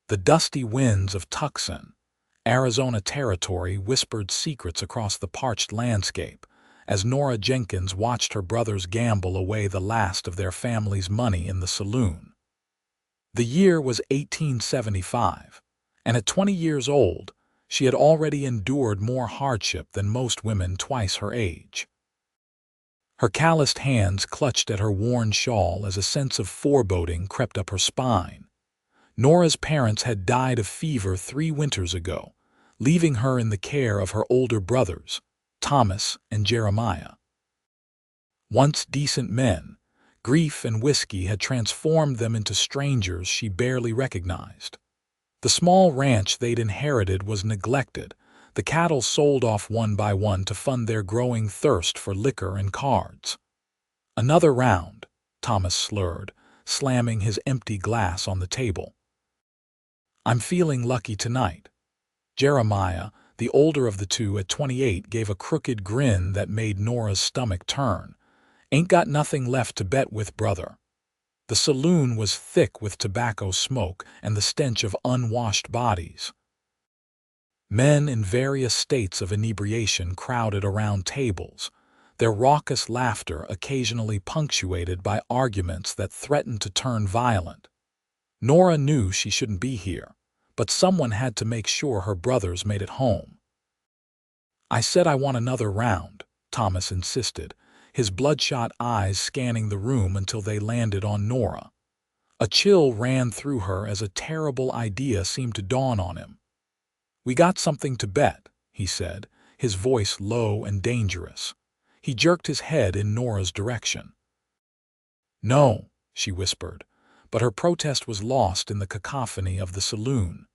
The dusty winds of Tucson, Arizona territory whispered secrets across the parched landscape as Nora Jenkins watched her brothers gamble away the last of their family's money in the saloon. The year was 1875, and at 20 years old, she had already endured more hardship than most women twice her age. Her calloused hands clutched at her worn shawl as a sense of foreboding crept up her spine. Nora's parents had died of fever 3 winters ago, leaving her in the care of her older brothers, Thomas and Jeremiah. Once decent men, grief and whiskey had transformed them into strangers she barely recognized. The small ranch they'd inherited was neglected, the cattle sold off one by one to fund their growing thirst for liquor and cards. "Another round," Thomas slurred, slamming his empty glass on the table. "I'm feeling lucky tonight." Jeremiah, the older of the two at 28, gave a crooked grin that made Nora's stomach turn. "Ain't got nothing left to bet with, brother." The saloon was thick with tobacco smoke and the stench of unwashed bodies. Men in various states of inebriation crowded around tables, their raucous laughter occasionally punctuated by arguments that threatened to turn violent. Nora knew she shouldn't be here, but someone had to make sure her brothers made it home. "I said I want another round," Thomas insisted, his bloodshot eyes scanning the room until they landed on Nora. A chill ran through her as a terrible idea seemed to dawn on him. "We got something to bet," he said, his voice low and dangerous. He jerked his head in Nora's direction. "No," she whispered, but her protest was lost in the cacophony of the saloon.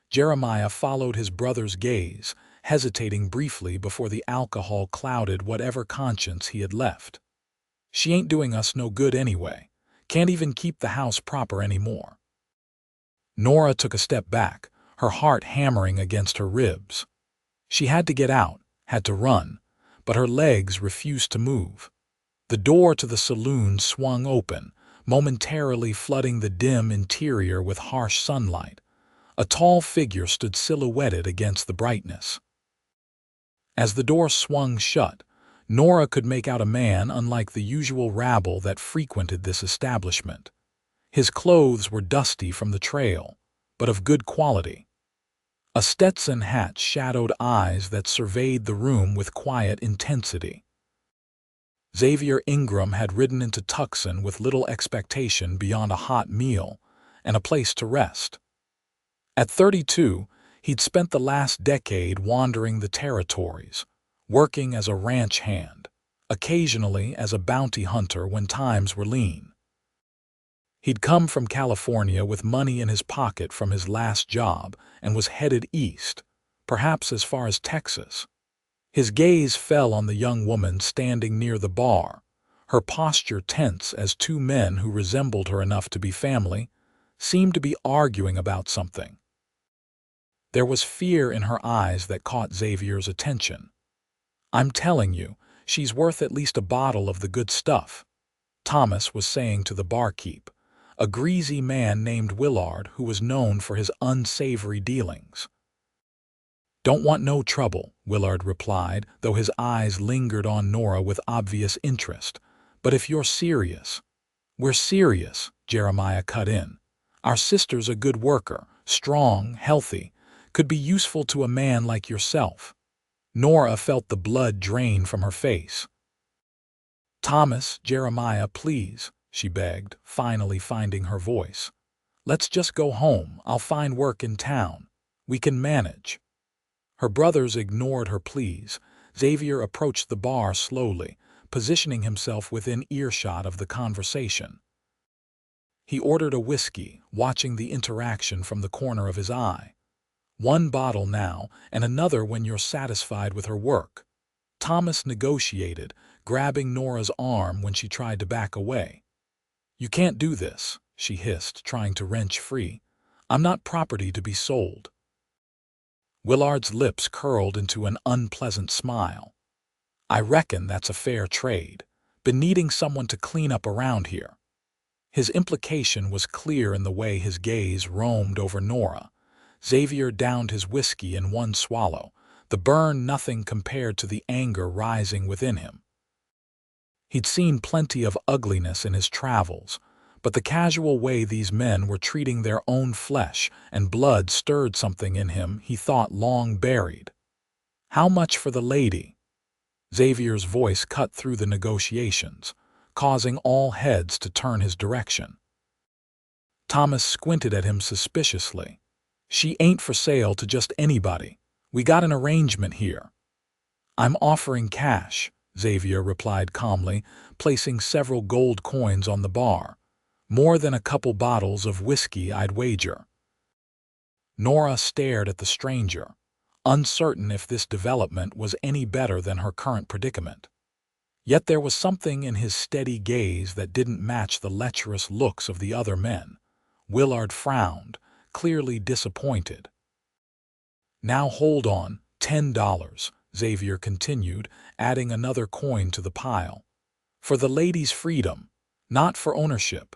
Jeremiah followed his brother's gaze, hesitating briefly before the alcohol clouded whatever conscience he had left. "She ain't doing us no good anyway. Can't even keep the house proper anymore." Nora took a step back, her heart hammering against her ribs. She had to get out, had to run, but her legs refused to move. The door to the saloon swung open, momentarily flooding the dim interior with harsh sunlight. A tall figure stood silhouetted against the brightness. As the door swung shut, Nora could make out a man unlike the usual rabble that frequented this establishment. His clothes were dusty from the trail, but of good quality. A Stetson hat shadowed eyes that surveyed the room with quiet intensity. Xavier Ingram had ridden into Tucson with little expectation beyond a hot meal and a place to rest. At 32, he'd spent the last decade wandering the territories, working as a ranch hand, occasionally as a bounty hunter when times were lean. He'd come from California with money in his pocket from his last job and was headed east, perhaps as far as Texas. His gaze fell on the young woman standing near the bar, her posture tense as 2 men who resembled her enough to be family seemed to be arguing about something. There was fear in her eyes that caught Xavier's attention. "I'm telling you, she's worth at least a bottle of the good stuff," Thomas was saying to the barkeep, a greasy man named Willard who was known for his unsavory dealings. "Don't want no trouble," Willard replied, though his eyes lingered on Nora with obvious interest. "But if you're serious—" "We're serious," Jeremiah cut in. "Our sister's a good worker, strong, healthy, could be useful to a man like yourself." Nora felt the blood drain from her face. "Thomas, Jeremiah, please," she begged, finally finding her voice. "Let's just go home. I'll find work in town. We can manage." Her brothers ignored her pleas. Xavier approached the bar slowly, positioning himself within earshot of the conversation. He ordered a whiskey, watching the interaction from the corner of his eye. "1 bottle now, and another when you're satisfied with her work." Thomas negotiated, grabbing Nora's arm when she tried to back away. "You can't do this," she hissed, trying to wrench free. "I'm not property to be sold." Willard's lips curled into an unpleasant smile. "I reckon that's a fair trade. Been needing someone to clean up around here." His implication was clear in the way his gaze roamed over Nora. Xavier downed his whiskey in one swallow, the burn nothing compared to the anger rising within him. He'd seen plenty of ugliness in his travels, but the casual way these men were treating their own flesh and blood stirred something in him he thought long buried. "How much for the lady?" Xavier's voice cut through the negotiations, causing all heads to turn his direction. Thomas squinted at him suspiciously. "She ain't for sale to just anybody. We got an arrangement here." "I'm offering cash," Xavier replied calmly, placing several gold coins on the bar. "More than a couple bottles of whiskey, I'd wager." Nora stared at the stranger, uncertain if this development was any better than her current predicament. Yet there was something in his steady gaze that didn't match the lecherous looks of the other men. Willard frowned, clearly disappointed. "Now hold on, $10, Xavier continued, adding another coin to the pile. "For the lady's freedom, not for ownership."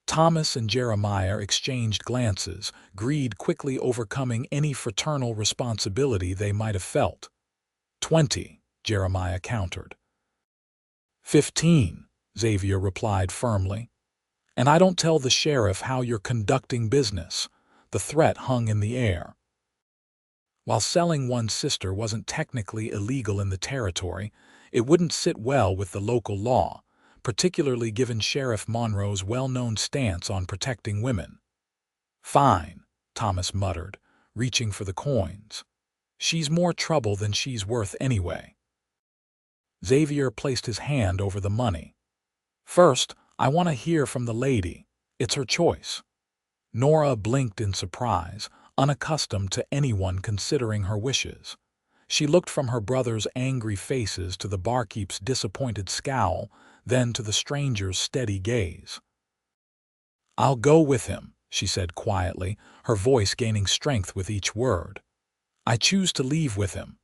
Thomas and Jeremiah exchanged glances, greed quickly overcoming any fraternal responsibility they might have felt. "20, Jeremiah countered. "15, Xavier replied firmly. "And I don't tell the sheriff how you're conducting business." The threat hung in the air. While selling one's sister wasn't technically illegal in the territory, it wouldn't sit well with the local law, particularly given Sheriff Monroe's well-known stance on protecting women. "Fine," Thomas muttered, reaching for the coins. "She's more trouble than she's worth anyway." Xavier placed his hand over the money. "First, I want to hear from the lady. It's her choice." Nora blinked in surprise, unaccustomed to anyone considering her wishes. She looked from her brother's angry faces to the barkeep's disappointed scowl, then to the stranger's steady gaze. "I'll go with him," she said quietly, her voice gaining strength with each word. "I choose to leave with him."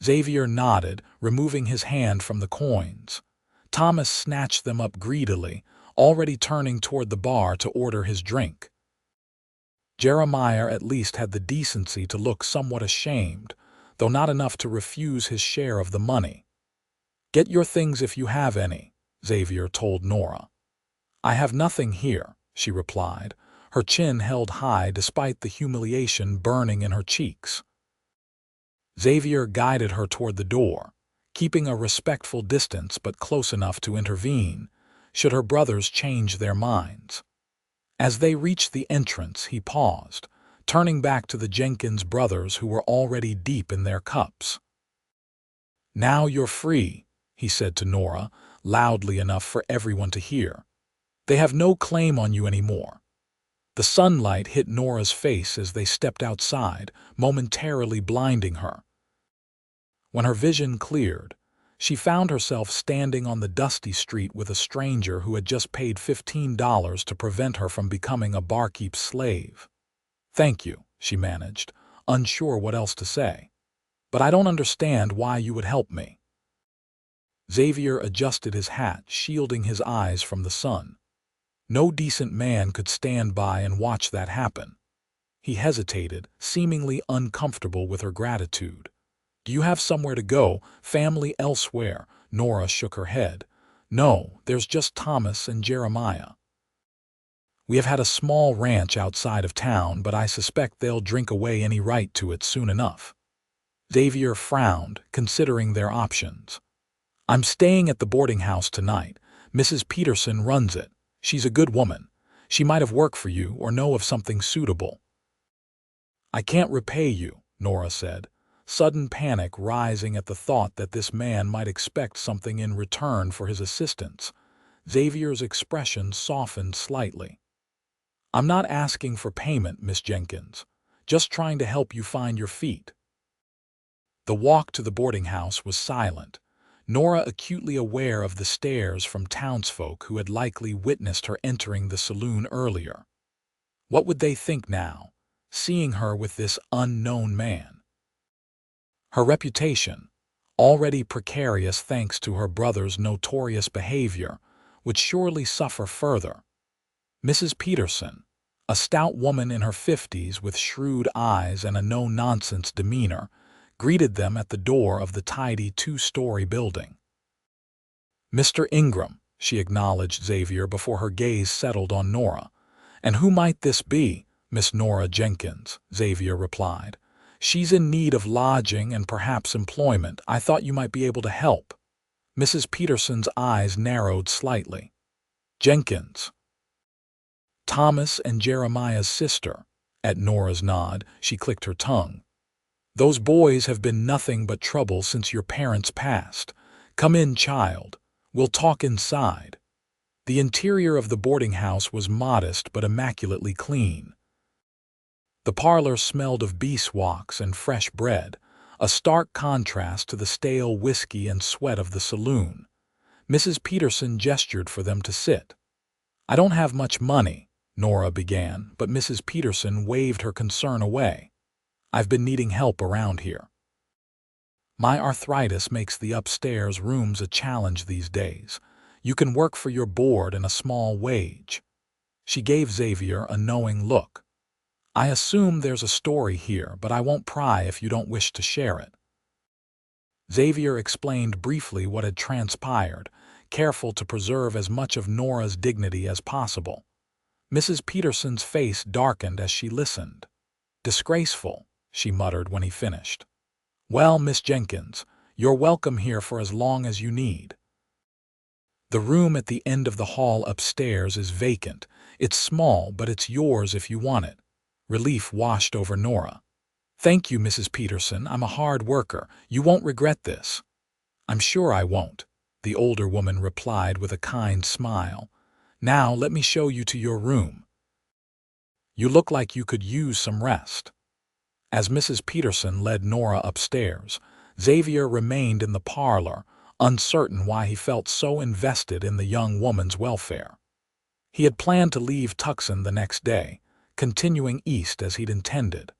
Xavier nodded, removing his hand from the coins. Thomas snatched them up greedily, already turning toward the bar to order his drink. Jeremiah at least had the decency to look somewhat ashamed, though not enough to refuse his share of the money. "Get your things if you have any," Xavier told Nora. "I have nothing here," she replied, her chin held high despite the humiliation burning in her cheeks. Xavier guided her toward the door, keeping a respectful distance but close enough to intervene, should her brothers change their minds. As they reached the entrance, he paused, turning back to the Jenkins brothers who were already deep in their cups. "Now you're free," he said to Nora, loudly enough for everyone to hear. "They have no claim on you anymore." The sunlight hit Nora's face as they stepped outside, momentarily blinding her. When her vision cleared, she found herself standing on the dusty street with a stranger who had just paid $15 to prevent her from becoming a barkeep's slave. "Thank you," she managed, unsure what else to say. "But I don't understand why you would help me." Xavier adjusted his hat, shielding his eyes from the sun. No decent man could stand by and watch that happen. He hesitated, seemingly uncomfortable with her gratitude. "Do you have somewhere to go? Family elsewhere?" Nora shook her head. "No, there's just Thomas and Jeremiah. We have had a small ranch outside of town, but I suspect they'll drink away any right to it soon enough." Xavier frowned, considering their options. "I'm staying at the boarding house tonight. Mrs. Peterson runs it. She's a good woman. She might have worked for you or know of something suitable." "I can't repay you," Nora said, sudden panic rising at the thought that this man might expect something in return for his assistance. Xavier's expression softened slightly. "I'm not asking for payment, Miss Jenkins. Just trying to help you find your feet." The walk to the boarding house was silent, Nora acutely aware of the stares from townsfolk who had likely witnessed her entering the saloon earlier. What would they think now, seeing her with this unknown man? Her reputation, already precarious thanks to her brother's notorious behavior, would surely suffer further. Mrs. Peterson, a stout woman in her 50s with shrewd eyes and a no-nonsense demeanor, greeted them at the door of the tidy two-story building. "Mr. Ingram," she acknowledged Xavier before her gaze settled on Nora. "And who might this be?" "Miss Nora Jenkins," Xavier replied. "She's in need of lodging and perhaps employment. I thought you might be able to help." Mrs. Peterson's eyes narrowed slightly. "Jenkins." "Thomas and Jeremiah's sister." At Nora's nod, she clicked her tongue. "Those boys have been nothing but trouble since your parents passed. Come in, child. We'll talk inside." The interior of the boarding house was modest but immaculately clean. The parlor smelled of beeswax and fresh bread, a stark contrast to the stale whiskey and sweat of the saloon. Mrs. Peterson gestured for them to sit. "I don't have much money," Nora began, but Mrs. Peterson waved her concern away. "I've been needing help around here. My arthritis makes the upstairs rooms a challenge these days. You can work for your board and a small wage." She gave Xavier a knowing look. "I assume there's a story here, but I won't pry if you don't wish to share it." Xavier explained briefly what had transpired, careful to preserve as much of Nora's dignity as possible. Mrs. Peterson's face darkened as she listened. "Disgraceful," she muttered when he finished. "Well, Miss Jenkins, you're welcome here for as long as you need. The room at the end of the hall upstairs is vacant. It's small, but it's yours if you want it." Relief washed over Nora. "Thank you, Mrs. Peterson. I'm a hard worker. You won't regret this." "I'm sure I won't," the older woman replied with a kind smile. "Now let me show you to your room. You look like you could use some rest." As Mrs. Peterson led Nora upstairs, Xavier remained in the parlor, uncertain why he felt so invested in the young woman's welfare. He had planned to leave Tucson the next day, continuing east as he'd intended.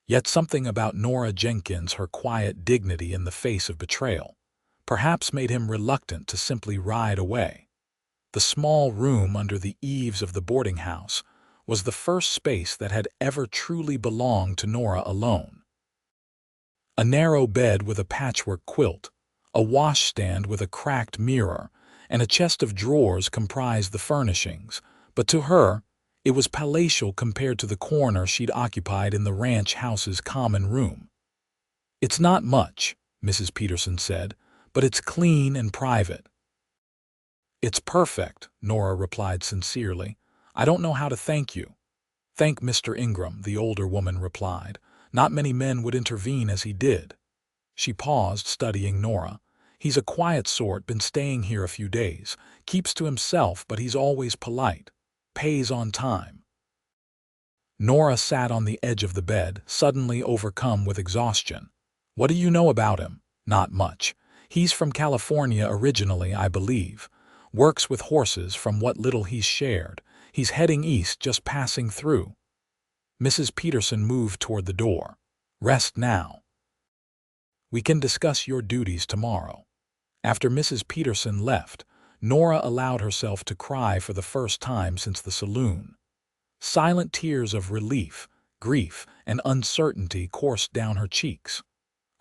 Yet something about Nora Jenkins, her quiet dignity in the face of betrayal, perhaps made him reluctant to simply ride away. The small room under the eaves of the boarding house was the first space that had ever truly belonged to Nora alone. A narrow bed with a patchwork quilt, a washstand with a cracked mirror, and a chest of drawers comprised the furnishings, but to her, it was palatial compared to the corner she'd occupied in the ranch house's common room. "It's not much," Mrs. Peterson said, "but it's clean and private." "It's perfect," Nora replied sincerely. "I don't know how to thank you." "Thank Mr. Ingram," the older woman replied. "Not many men would intervene as he did." She paused, studying Nora. "He's a quiet sort, been staying here a few days. Keeps to himself, but he's always polite. Pays on time." Nora sat on the edge of the bed, suddenly overcome with exhaustion. "What do you know about him?" "Not much. He's from California originally, I believe. Works with horses from what little he's shared. He's heading east, just passing through." Mrs. Peterson moved toward the door. "Rest now. We can discuss your duties tomorrow." After Mrs. Peterson left, Nora allowed herself to cry for the first time since the saloon. Silent tears of relief, grief, and uncertainty coursed down her cheeks.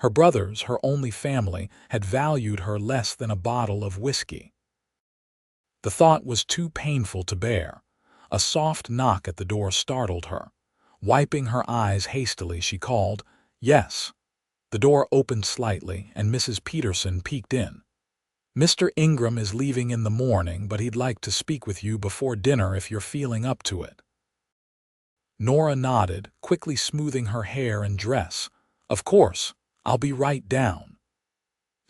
Her brothers, her only family, had valued her less than a bottle of whiskey. The thought was too painful to bear. A soft knock at the door startled her. Wiping her eyes hastily, she called, "Yes." The door opened slightly, and Mrs. Peterson peeked in. "Mr. Ingram is leaving in the morning, but he'd like to speak with you before dinner if you're feeling up to it." Nora nodded, quickly smoothing her hair and dress. "Of course, I'll be right down."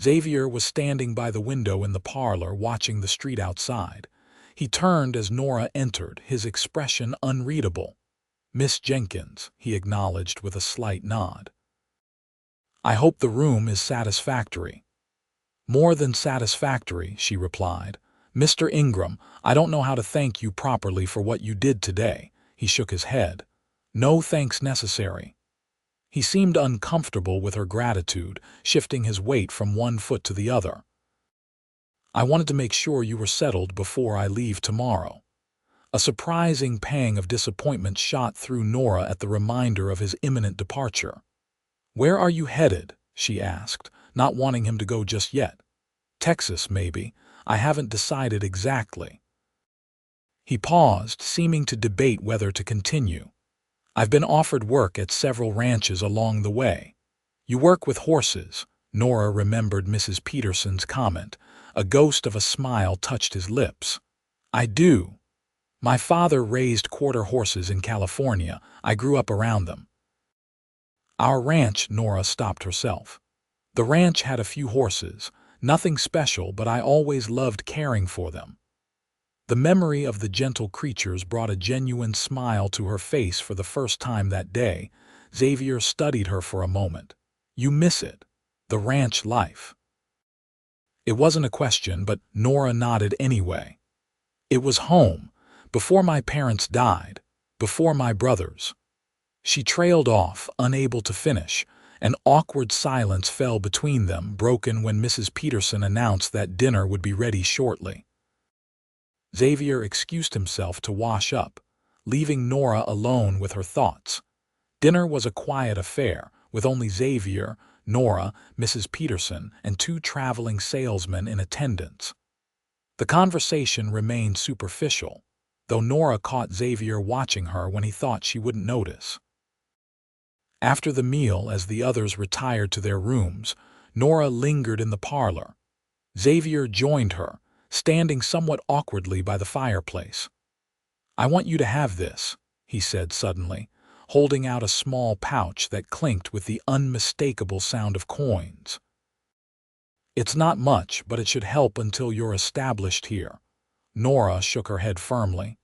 Xavier was standing by the window in the parlor, watching the street outside. He turned as Nora entered, his expression unreadable. "Miss Jenkins," he acknowledged with a slight nod. "I hope the room is satisfactory." "More than satisfactory," she replied. "Mr. Ingram, I don't know how to thank you properly for what you did today." He shook his head. "No thanks necessary." He seemed uncomfortable with her gratitude, shifting his weight from one foot to the other. "I wanted to make sure you were settled before I leave tomorrow. A surprising pang of disappointment shot through Nora at the reminder of his imminent departure. "Where are you headed?" she asked, not wanting him to go just yet. "Texas, maybe. I haven't decided exactly." He paused, seeming to debate whether to continue. "I've been offered work at several ranches along the way." "You work with horses," Nora remembered Mrs. Peterson's comment. A ghost of a smile touched his lips. "I do. My father raised quarter horses in California. I grew up around them." "Our ranch," Nora stopped herself. "The ranch had a few horses. Nothing special, but I always loved caring for them." The memory of the gentle creatures brought a genuine smile to her face for the first time that day. Xavier studied her for a moment. "You miss it? The ranch life?" It wasn't a question, but Nora nodded anyway. "It was home, before my parents died, before my brothers." She trailed off, unable to finish. An awkward silence fell between them, broken when Mrs. Peterson announced that dinner would be ready shortly. Xavier excused himself to wash up, leaving Nora alone with her thoughts. Dinner was a quiet affair, with only Xavier, Nora, Mrs. Peterson, and 2 traveling salesmen in attendance. The conversation remained superficial, though Nora caught Xavier watching her when he thought she wouldn't notice. After the meal, as the others retired to their rooms, Nora lingered in the parlor. Xavier joined her, standing somewhat awkwardly by the fireplace. "I want you to have this," he said suddenly, holding out a small pouch that clinked with the unmistakable sound of coins. "It's not much, but it should help until you're established here." Nora shook her head firmly.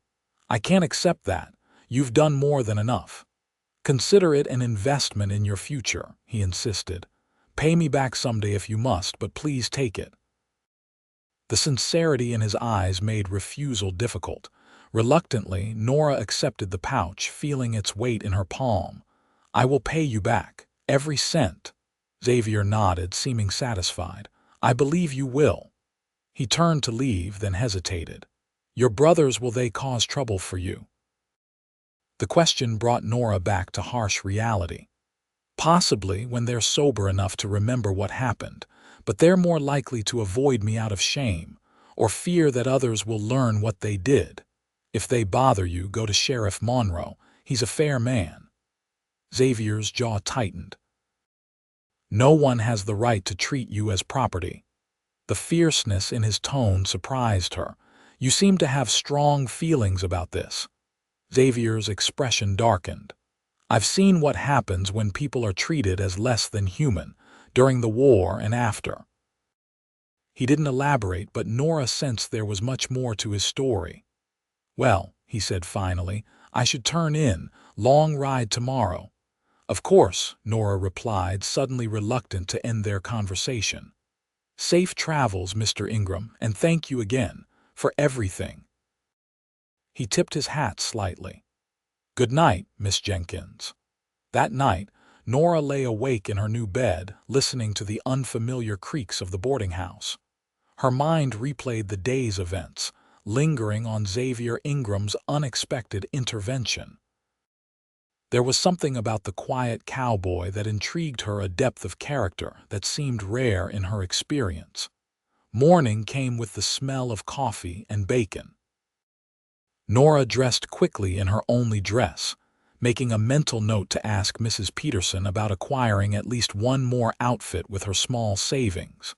"I can't accept that. You've done more than enough." "Consider it an investment in your future," he insisted. "Pay me back someday if you must, but please take it." The sincerity in his eyes made refusal difficult. Reluctantly, Nora accepted the pouch, feeling its weight in her palm. "I will pay you back, every cent." Xavier nodded, seeming satisfied. "I believe you will." He turned to leave, then hesitated. "Your brothers, will they cause trouble for you?" The question brought Nora back to harsh reality. "Possibly, when they're sober enough to remember what happened, but they're more likely to avoid me out of shame, or fear that others will learn what they did. If they bother you, go to Sheriff Monroe. He's a fair man." Xavier's jaw tightened. "No one has the right to treat you as property." The fierceness in his tone surprised her. "You seem to have strong feelings about this." Xavier's expression darkened. "I've seen what happens when people are treated as less than human, during the war and after." He didn't elaborate, but Nora sensed there was much more to his story. "Well," he said finally, "I should turn in. Long ride tomorrow." "Of course," Nora replied, suddenly reluctant to end their conversation. "Safe travels, Mr. Ingram, and thank you again for everything." He tipped his hat slightly. "Good night, Miss Jenkins." That night, Nora lay awake in her new bed, listening to the unfamiliar creaks of the boarding house. Her mind replayed the day's events, lingering on Xavier Ingram's unexpected intervention. There was something about the quiet cowboy that intrigued her, a depth of character that seemed rare in her experience. Morning came with the smell of coffee and bacon. Nora dressed quickly in her only dress, making a mental note to ask Mrs. Peterson about acquiring at least one more outfit with her small savings.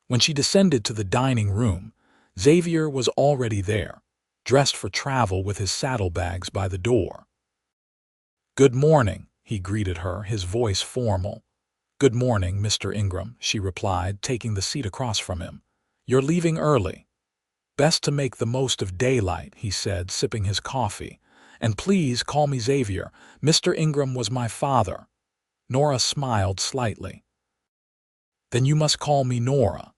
When she descended to the dining room, Xavier was already there, dressed for travel with his saddlebags by the door. "Good morning," he greeted her, his voice formal. "Good morning, Mr. Ingram," she replied, taking the seat across from him. "You're leaving early." "Best to make the most of daylight," he said, sipping his coffee. "And please call me Xavier. Mr. Ingram was my father." Nora smiled slightly. "Then you must call me Nora."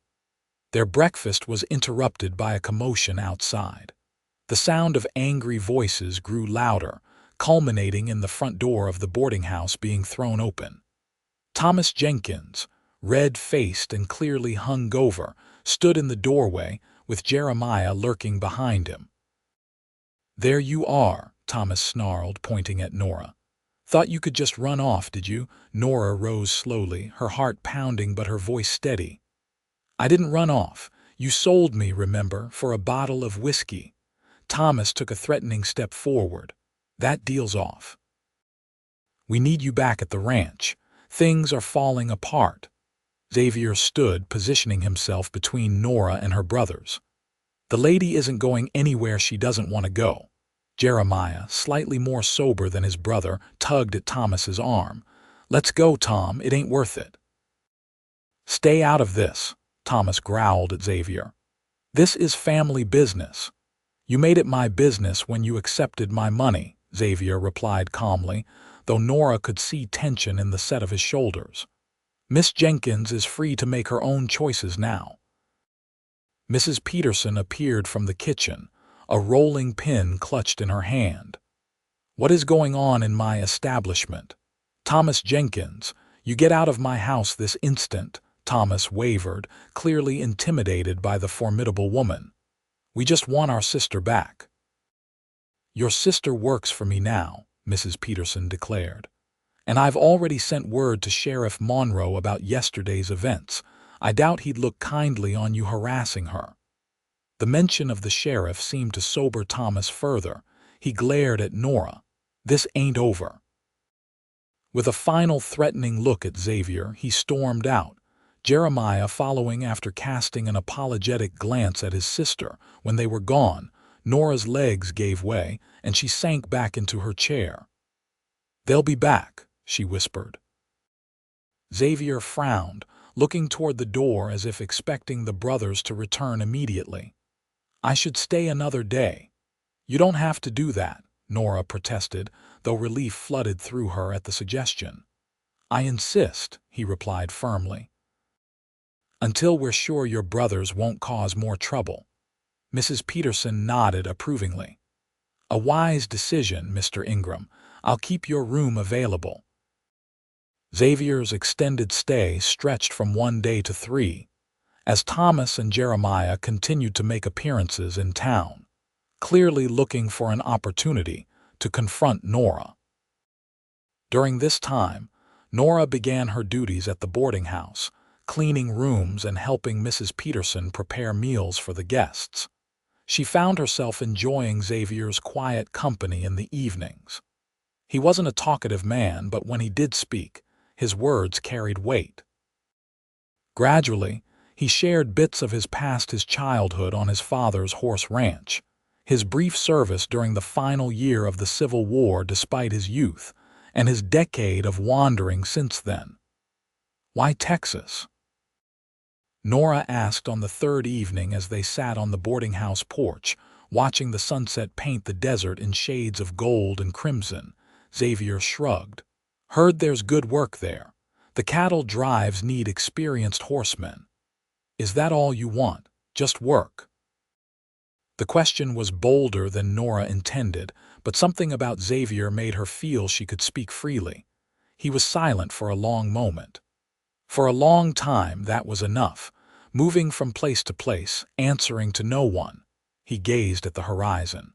Their breakfast was interrupted by a commotion outside. The sound of angry voices grew louder, culminating in the front door of the boarding house being thrown open. Thomas Jenkins, red-faced and clearly hungover, stood in the doorway, with Jeremiah lurking behind him. "There you are," Thomas snarled, pointing at Nora. "Thought you could just run off, did you?" Nora rose slowly, her heart pounding but her voice steady. "I didn't run off. You sold me, remember, for a bottle of whiskey." Thomas took a threatening step forward. "That deal's off. We need you back at the ranch. Things are falling apart." Xavier stood, positioning himself between Nora and her brothers. "The lady isn't going anywhere she doesn't want to go." Jeremiah, slightly more sober than his brother, tugged at Thomas's arm. "Let's go, Tom. It ain't worth it." "Stay out of this," Thomas growled at Xavier. "This is family business." "You made it my business when you accepted my money," Xavier replied calmly, though Nora could see tension in the set of his shoulders. "Miss Jenkins is free to make her own choices now." Mrs. Peterson appeared from the kitchen, a rolling pin clutched in her hand. "What is going on in my establishment?" "Thomas Jenkins, you get out of my house this instant." Thomas wavered, clearly intimidated by the formidable woman. "We just want our sister back." "Your sister works for me now," Mrs. Peterson declared. "And I've already sent word to Sheriff Monroe about yesterday's events. I doubt he'd look kindly on you harassing her." The mention of the sheriff seemed to sober Thomas further. He glared at Nora. "This ain't over." With a final threatening look at Xavier, he stormed out, Jeremiah following after casting an apologetic glance at his sister. When they were gone, Nora's legs gave way, and she sank back into her chair. "They'll be back," she whispered. Xavier frowned, looking toward the door as if expecting the brothers to return immediately. "I should stay another day." "You don't have to do that," Nora protested, though relief flooded through her at the suggestion. "I insist," he replied firmly. "Until we're sure your brothers won't cause more trouble." Mrs. Peterson nodded approvingly. "A wise decision, Mr. Ingram. I'll keep your room available." Xavier's extended stay stretched from 1 day to 3, as Thomas and Jeremiah continued to make appearances in town, clearly looking for an opportunity to confront Nora. During this time, Nora began her duties at the boarding house, cleaning rooms and helping Mrs. Peterson prepare meals for the guests. She found herself enjoying Xavier's quiet company in the evenings. He wasn't a talkative man, but when he did speak, his words carried weight. Gradually, he shared bits of his his childhood on his father's horse ranch, his brief service during the final year of the Civil War despite his youth, and his decade of wandering since then. "Why Texas?" Nora asked on the third evening as they sat on the boarding house porch, watching the sunset paint the desert in shades of gold and crimson. Xavier shrugged. "Heard there's good work there. The cattle drives need experienced horsemen." "Is that all you want? Just work?" The question was bolder than Nora intended, but something about Xavier made her feel she could speak freely. He was silent for a long moment. For a long time, that was enough, moving from place to place, answering to no one. He gazed at the horizon.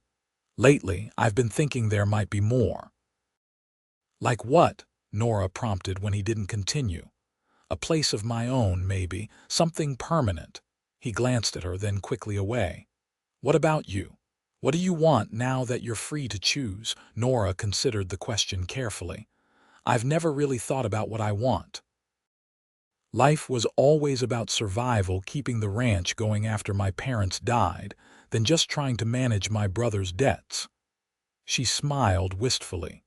"Lately, I've been thinking there might be more." "Like what?" Nora prompted when he didn't continue. "A place of my own, maybe, something permanent." He glanced at her, then quickly away. "What about you? What do you want now that you're free to choose?" Nora considered the question carefully. "I've never really thought about what I want. Life was always about survival, keeping the ranch going after my parents died, then just trying to manage my brother's debts." She smiled wistfully.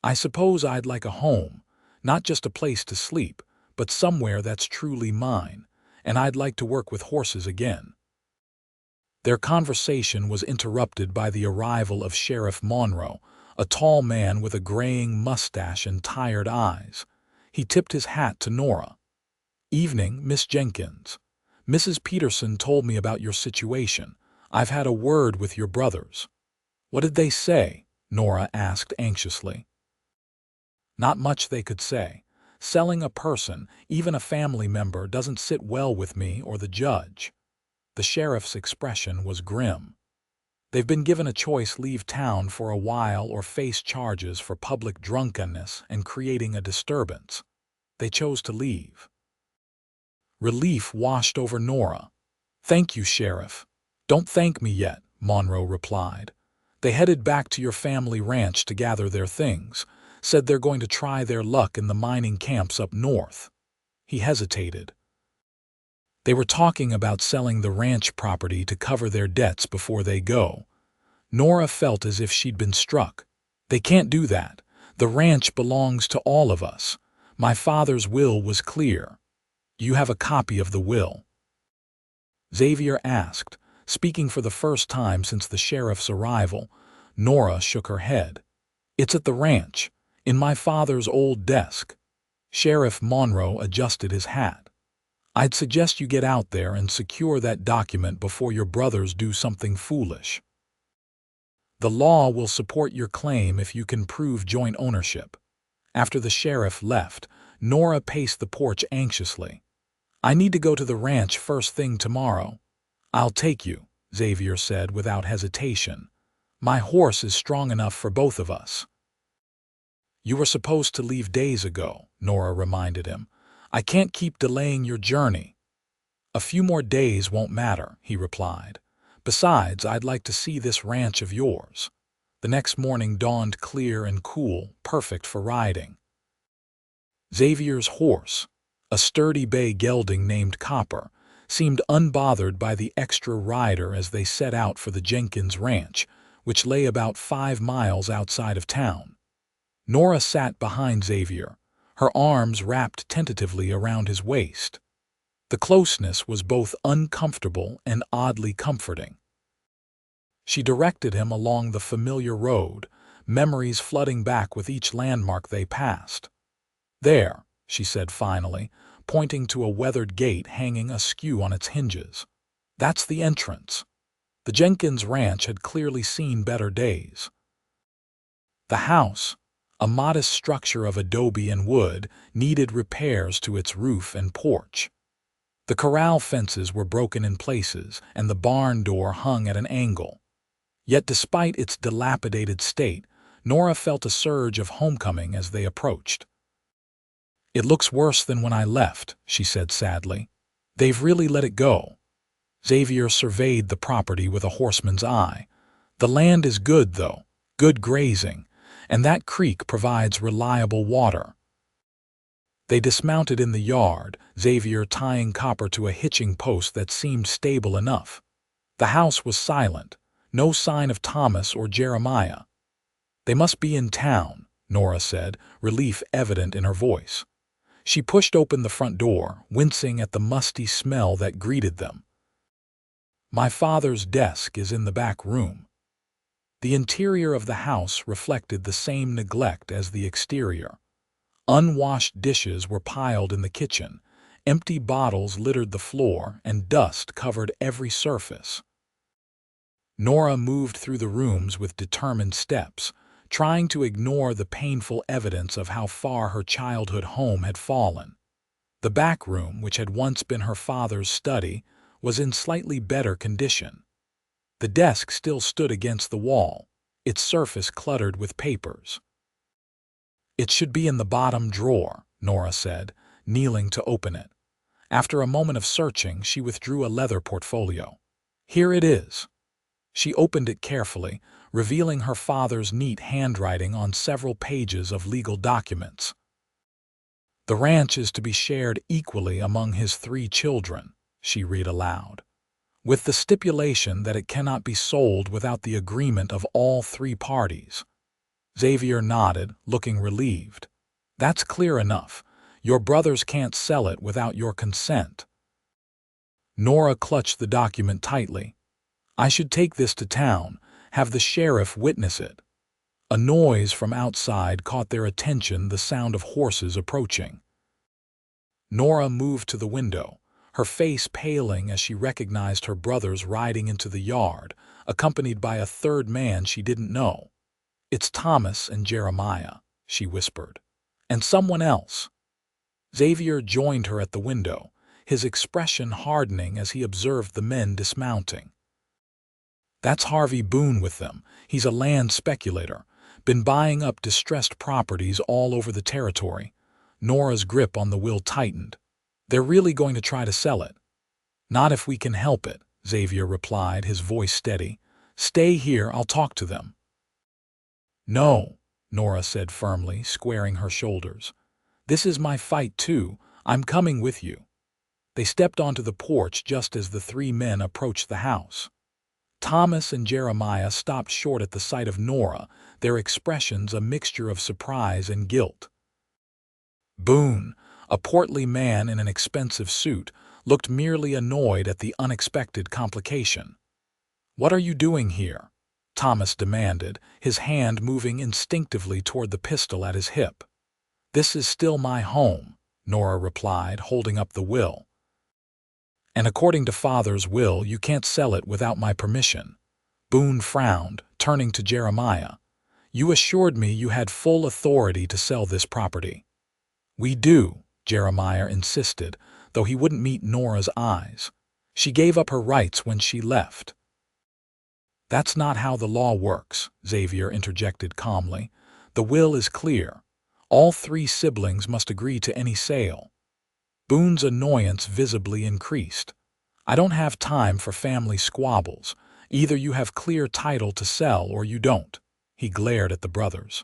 "I suppose I'd like a home, not just a place to sleep, but somewhere that's truly mine, and I'd like to work with horses again." Their conversation was interrupted by the arrival of Sheriff Monroe, a tall man with a graying mustache and tired eyes. He tipped his hat to Nora. "Evening, Miss Jenkins. Mrs. Peterson told me about your situation. I've had a word with your brothers." "What did they say?" Nora asked anxiously. "Not much they could say. Selling a person, even a family member, doesn't sit well with me or the judge." The sheriff's expression was grim. They've been given a choice: leave town for a while or face charges for public drunkenness and creating a disturbance. They chose to leave. Relief washed over Nora. "Thank you, Sheriff." "Don't thank me yet," Monroe replied. "They headed back to your family ranch to gather their things, said they're going to try their luck in the mining camps up north." He hesitated. "They were talking about selling the ranch property to cover their debts before they go." Nora felt as if she'd been struck. "They can't do that. The ranch belongs to all of us. My father's will was clear." "You have a copy of the will?" Xavier asked, speaking for the first time since the sheriff's arrival. Nora shook her head. "It's at the ranch, in my father's old desk." Sheriff Monroe adjusted his hat. "I'd suggest you get out there and secure that document before your brothers do something foolish. The law will support your claim if you can prove joint ownership." After the sheriff left, Nora paced the porch anxiously. "I need to go to the ranch first thing tomorrow." "I'll take you," Xavier said without hesitation. "My horse is strong enough for both of us." "You were supposed to leave days ago," Nora reminded him. "I can't keep delaying your journey." "A few more days won't matter," he replied. "Besides, I'd like to see this ranch of yours." The next morning dawned clear and cool, perfect for riding. Xavier's horse, a sturdy bay gelding named Copper, seemed unbothered by the extra rider as they set out for the Jenkins ranch, which lay about 5 miles outside of town. Nora sat behind Xavier, her arms wrapped tentatively around his waist. The closeness was both uncomfortable and oddly comforting. She directed him along the familiar road, memories flooding back with each landmark they passed. "There," she said finally, pointing to a weathered gate hanging askew on its hinges. "That's the entrance." The Jenkins ranch had clearly seen better days. The house, a modest structure of adobe and wood, needed repairs to its roof and porch. The corral fences were broken in places, and the barn door hung at an angle. Yet despite its dilapidated state, Nora felt a surge of homecoming as they approached. "It looks worse than when I left," she said sadly. "They've really let it go." Xavier surveyed the property with a horseman's eye. "The land is good, though, good grazing, and that creek provides reliable water." They dismounted in the yard, Xavier tying Copper to a hitching post that seemed stable enough. The house was silent, no sign of Thomas or Jeremiah. "They must be in town," Nora said, relief evident in her voice. She pushed open the front door, wincing at the musty smell that greeted them. "My father's desk is in the back room." The interior of the house reflected the same neglect as the exterior. Unwashed dishes were piled in the kitchen, empty bottles littered the floor, and dust covered every surface. Nora moved through the rooms with determined steps, trying to ignore the painful evidence of how far her childhood home had fallen. The back room, which had once been her father's study, was in slightly better condition. The desk still stood against the wall, its surface cluttered with papers. "It should be in the bottom drawer," Nora said, kneeling to open it. After a moment of searching, she withdrew a leather portfolio. "Here it is." She opened it carefully, revealing her father's neat handwriting on several pages of legal documents. "The ranch is to be shared equally among his 3 children," she read aloud, "with the stipulation that it cannot be sold without the agreement of all 3 parties. Xavier nodded, looking relieved. "That's clear enough. Your brothers can't sell it without your consent." Nora clutched the document tightly. "I should take this to town, have the sheriff witness it." A noise from outside caught their attention, the sound of horses approaching. Nora moved to the window, her face paling as she recognized her brothers riding into the yard, accompanied by a third man she didn't know. "It's Thomas and Jeremiah," she whispered. "And someone else." Xavier joined her at the window, his expression hardening as he observed the men dismounting. That's Harvey Boone with them. He's a land speculator. Been buying up distressed properties all over the territory. Nora's grip on the will tightened. They're really going to try to sell it. Not if we can help it, Xavier replied, his voice steady. Stay here, I'll talk to them. No, Nora said firmly, squaring her shoulders. This is my fight too. I'm coming with you. They stepped onto the porch just as the three men approached the house. Thomas and Jeremiah stopped short at the sight of Nora, their expressions a mixture of surprise and guilt. Boone, a portly man in an expensive suit, looked merely annoyed at the unexpected complication. What are you doing here? Thomas demanded, his hand moving instinctively toward the pistol at his hip. This is still my home, Nora replied, holding up the will. And according to Father's will, you can't sell it without my permission. Boone frowned, turning to Jeremiah. You assured me you had full authority to sell this property. We do, Jeremiah insisted, though he wouldn't meet Nora's eyes. She gave up her rights when she left. That's not how the law works, Xavier interjected calmly. The will is clear. All three siblings must agree to any sale. Boone's annoyance visibly increased. I don't have time for family squabbles. Either you have clear title to sell or you don't. He glared at the brothers.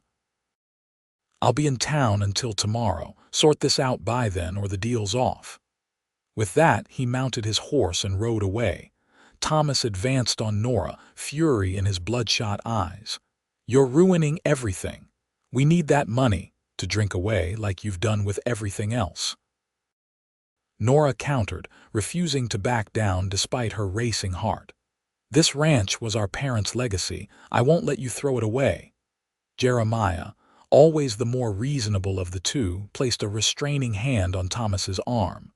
I'll be in town until tomorrow. Sort this out by then or the deal's off. With that, he mounted his horse and rode away. Thomas advanced on Nora, fury in his bloodshot eyes. You're ruining everything. We need that money to drink away like you've done with everything else. Nora countered, refusing to back down despite her racing heart. This ranch was our parents' legacy. I won't let you throw it away. Jeremiah, always the more reasonable of the two, placed a restraining hand on Thomas's arm.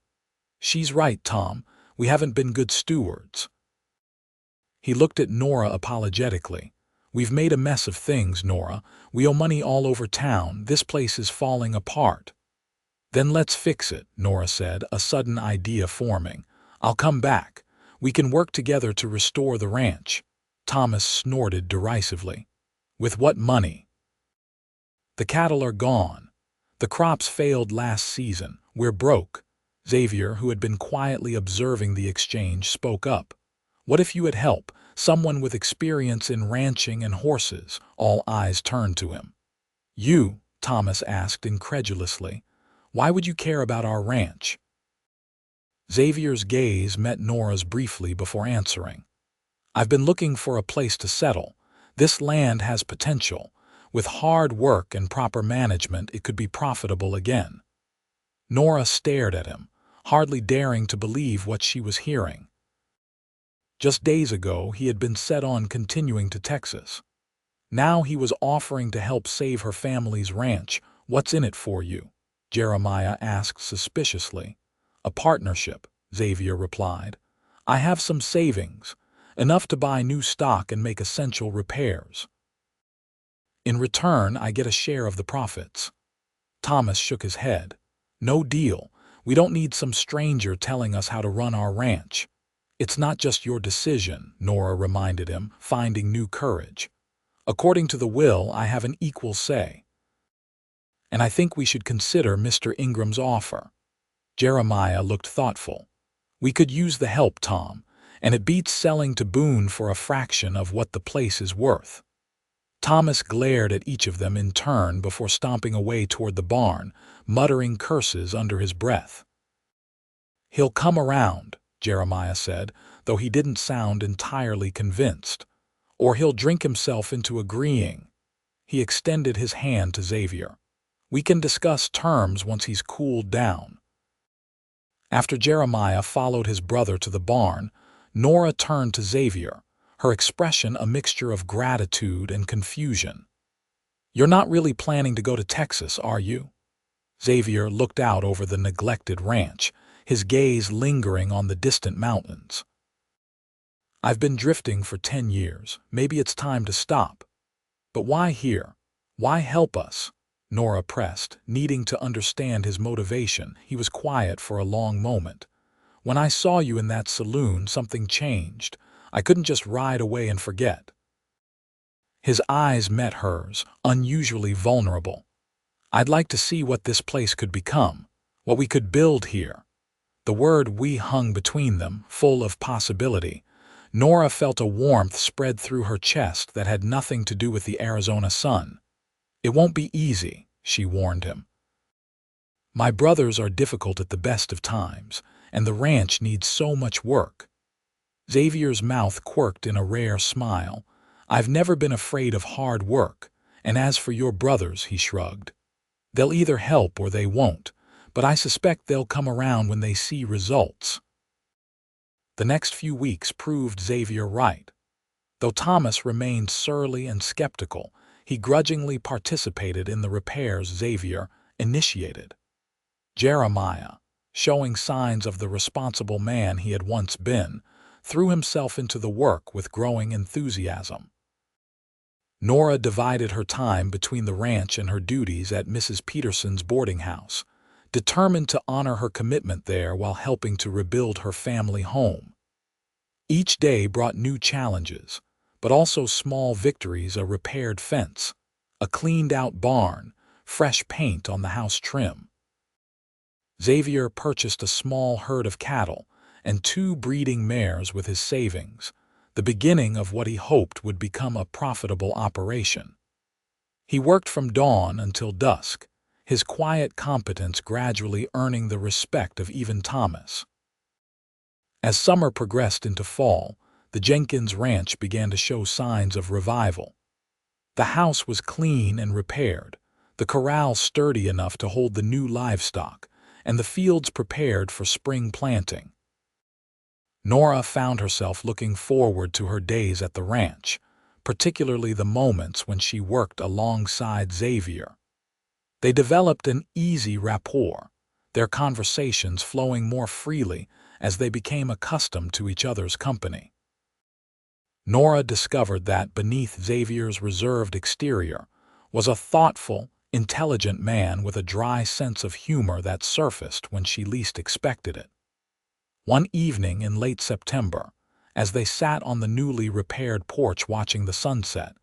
She's right, Tom. We haven't been good stewards. He looked at Nora apologetically. We've made a mess of things, Nora. We owe money all over town. This place is falling apart. Then let's fix it, Nora said, a sudden idea forming. I'll come back. We can work together to restore the ranch. Thomas snorted derisively. With what money? The cattle are gone. The crops failed last season. We're broke. Xavier, who had been quietly observing the exchange, spoke up. What if you had help? Someone with experience in ranching and horses. All eyes turned to him. You? Thomas asked incredulously. Why would you care about our ranch? Xavier's gaze met Nora's briefly before answering. I've been looking for a place to settle. This land has potential. With hard work and proper management, it could be profitable again. Nora stared at him, hardly daring to believe what she was hearing. Just days ago, he had been set on continuing to Texas. Now he was offering to help save her family's ranch. What's in it for you? Jeremiah asked suspiciously. A partnership, Xavier replied. I have some savings, enough to buy new stock and make essential repairs. In return, I get a share of the profits. Thomas shook his head. No deal. We don't need some stranger telling us how to run our ranch. It's not just your decision, Nora reminded him, finding new courage. According to the will, I have an equal say. And I think we should consider Mr. Ingram's offer. Jeremiah looked thoughtful. We could use the help, Tom, and it beats selling to Boone for a fraction of what the place is worth. Thomas glared at each of them in turn before stomping away toward the barn, muttering curses under his breath. He'll come around, Jeremiah said, though he didn't sound entirely convinced. Or he'll drink himself into agreeing. He extended his hand to Xavier. We can discuss terms once he's cooled down. After Jeremiah followed his brother to the barn, Nora turned to Xavier, her expression a mixture of gratitude and confusion. You're not really planning to go to Texas, are you? Xavier looked out over the neglected ranch, his gaze lingering on the distant mountains. I've been drifting for 10 years. Maybe it's time to stop. But why here? Why help us? Nora pressed, needing to understand his motivation. He was quiet for a long moment. When I saw you in that saloon, something changed. I couldn't just ride away and forget. His eyes met hers, unusually vulnerable. I'd like to see what this place could become, what we could build here. The word "we" hung between them, full of possibility. Nora felt a warmth spread through her chest that had nothing to do with the Arizona sun. It won't be easy, she warned him. My brothers are difficult at the best of times, and the ranch needs so much work. Xavier's mouth quirked in a rare smile. I've never been afraid of hard work, and as for your brothers, he shrugged. They'll either help or they won't, but I suspect they'll come around when they see results. The next few weeks proved Xavier right. Though Thomas remained surly and skeptical, he grudgingly participated in the repairs Xavier initiated. Jeremiah, showing signs of the responsible man he had once been, threw himself into the work with growing enthusiasm. Nora divided her time between the ranch and her duties at Mrs. Peterson's boarding house, determined to honor her commitment there while helping to rebuild her family home. Each day brought new challenges, but also small victories: a repaired fence, a cleaned-out barn, fresh paint on the house trim. Xavier purchased a small herd of cattle and 2 breeding mares with his savings, the beginning of what he hoped would become a profitable operation. He worked from dawn until dusk, his quiet competence gradually earning the respect of even Thomas. As summer progressed into fall, the Jenkins ranch began to show signs of revival. The house was clean and repaired, the corral sturdy enough to hold the new livestock, and the fields prepared for spring planting. Nora found herself looking forward to her days at the ranch, particularly the moments when she worked alongside Xavier. They developed an easy rapport, their conversations flowing more freely as they became accustomed to each other's company. Nora discovered that beneath Xavier's reserved exterior was a thoughtful, intelligent man with a dry sense of humor that surfaced when she least expected it. One evening in late September, as they sat on the newly repaired porch watching the sunset,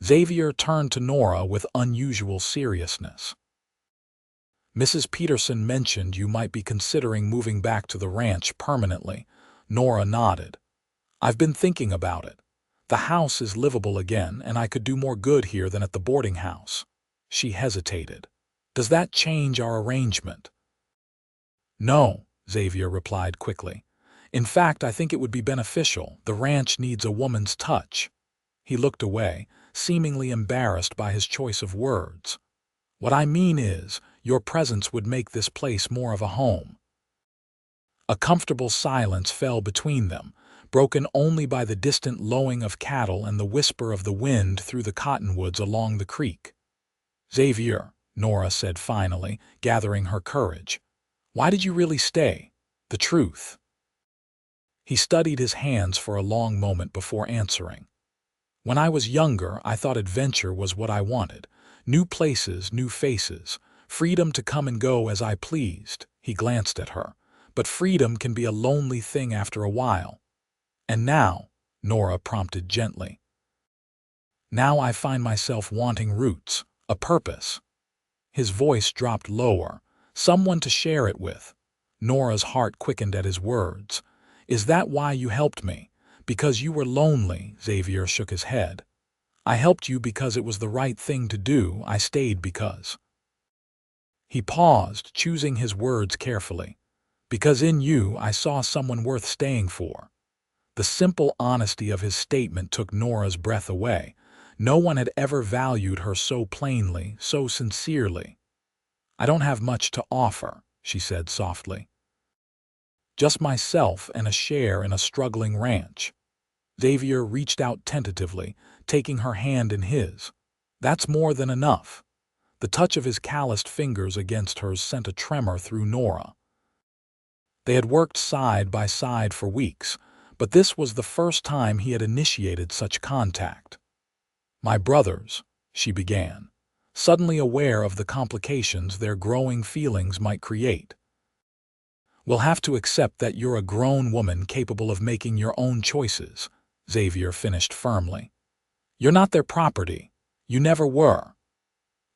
Xavier turned to Nora with unusual seriousness. Mrs. Peterson mentioned you might be considering moving back to the ranch permanently. Nora nodded. I've been thinking about it. The house is livable again, and I could do more good here than at the boarding house. She hesitated. Does that change our arrangement? No, Xavier replied quickly. In fact, I think it would be beneficial. The ranch needs a woman's touch. He looked away, seemingly embarrassed by his choice of words. What I mean is, your presence would make this place more of a home. A comfortable silence fell between them, broken only by the distant lowing of cattle and the whisper of the wind through the cottonwoods along the creek. Xavier, Nora said finally, gathering her courage. Why did you really stay? The truth. He studied his hands for a long moment before answering. When I was younger, I thought adventure was what I wanted. New places, new faces, freedom to come and go as I pleased. He glanced at her. But freedom can be a lonely thing after a while. And now, Nora prompted gently. Now I find myself wanting roots, a purpose. His voice dropped lower. Someone to share it with. Nora's heart quickened at his words. Is that why you helped me? Because you were lonely? Xavier shook his head. I helped you because it was the right thing to do. I stayed because. He paused, choosing his words carefully. Because in you I saw someone worth staying for. The simple honesty of his statement took Nora's breath away. No one had ever valued her so plainly, so sincerely. I don't have much to offer, she said softly. Just myself and a share in a struggling ranch. Xavier reached out tentatively, taking her hand in his. That's more than enough. The touch of his calloused fingers against hers sent a tremor through Nora. They had worked side by side for weeks, but this was the first time he had initiated such contact. My brothers, she began, suddenly aware of the complications their growing feelings might create. We'll have to accept that you're a grown woman capable of making your own choices, Xavier finished firmly. "You're not their property. You never were."